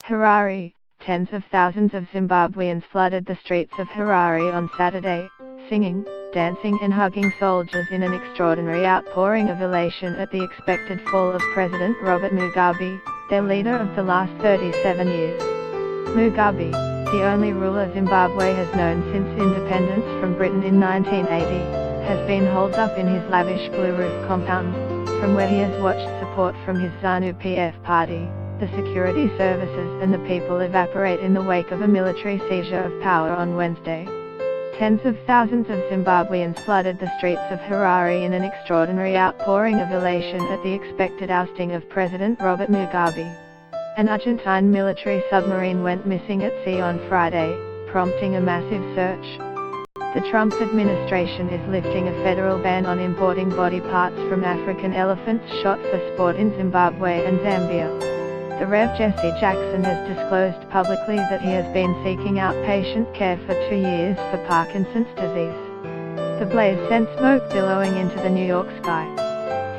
Harare, tens of thousands of Zimbabweans flooded the streets of Harare on Saturday, singing, dancing and hugging soldiers in an extraordinary outpouring of elation at the expected fall of President Robert Mugabe, their leader of the last 37 years. Mugabe, the only ruler Zimbabwe has known since independence from Britain in 1980, has been holed up in his lavish blue-roof compound, from where he has watched support from his ZANU-PF party, the security services and the people evaporate in the wake of a military seizure of power on Wednesday. Tens of thousands of Zimbabweans flooded the streets of Harare in an extraordinary outpouring of elation at the expected ousting of President Robert Mugabe. An Argentine military submarine went missing at sea on Friday, prompting a massive search. The Trump administration is lifting a federal ban on importing body parts from African elephants shot for sport in Zimbabwe and Zambia. The Rev. Jesse Jackson has disclosed publicly that he has been seeking outpatient care for 2 years for Parkinson's disease. The blaze sent smoke billowing into the New York sky.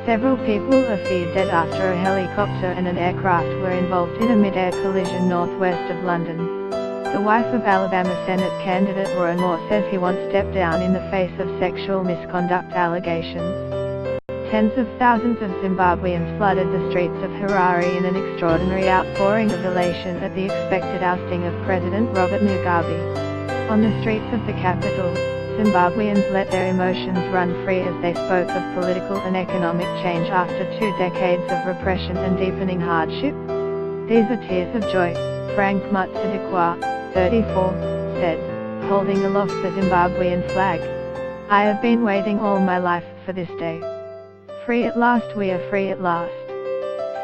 Several people are feared dead after a helicopter and an aircraft were involved in a mid-air collision northwest of London. The wife of Alabama Senate candidate Roy Moore says he won't step down in the face of sexual misconduct allegations. Tens of thousands of Zimbabweans flooded the streets of Harare in an extraordinary outpouring of elation at the expected ousting of President Robert Mugabe. On the streets of the capital, Zimbabweans let their emotions run free as they spoke of political and economic change after 2 decades of repression and deepening hardship. These are tears of joy, Frank Mutsadikwa, 34, said, holding aloft the Zimbabwean flag. I have been waiting all my life for this day. Free at last, we are free at last.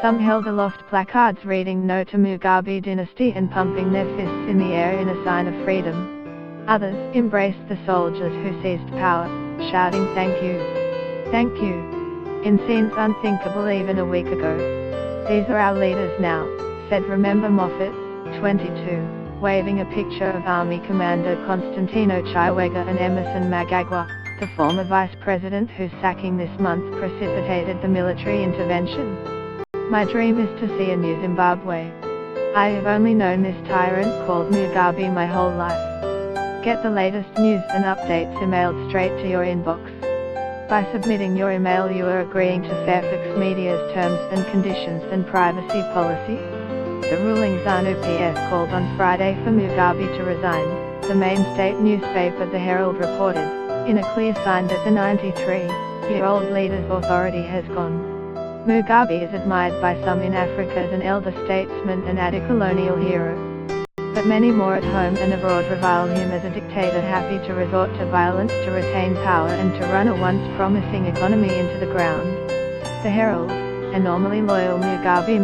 Some held aloft placards reading "No to Mugabe dynasty" and pumping their fists in the air in a sign of freedom. Others embraced the soldiers who seized power, shouting "Thank you! Thank you!" in scenes unthinkable even a week ago. These are our leaders now, said Remember Moffat, 22, waving a picture of Army Commander Constantino Chiwenga and Emerson Mnangagwa, the former vice president whose sacking this month precipitated the military intervention. My dream is to see a new Zimbabwe. I have only known this tyrant called Mugabe my whole life. Get the latest news and updates emailed straight to your inbox. By submitting your email you are agreeing to Fairfax Media's terms and conditions and privacy policy. The ruling ZANU-PF called on Friday for Mugabe to resign, the main state newspaper The Herald reported, in a clear sign that the 93-year-old leader's authority has gone. Mugabe is admired by some in Africa as an elder statesman and anti-colonial hero. But many more at home and abroad revile him as a dictator happy to resort to violence to retain power and to run a once promising economy into the ground. The Herald, a normally loyal Mugabe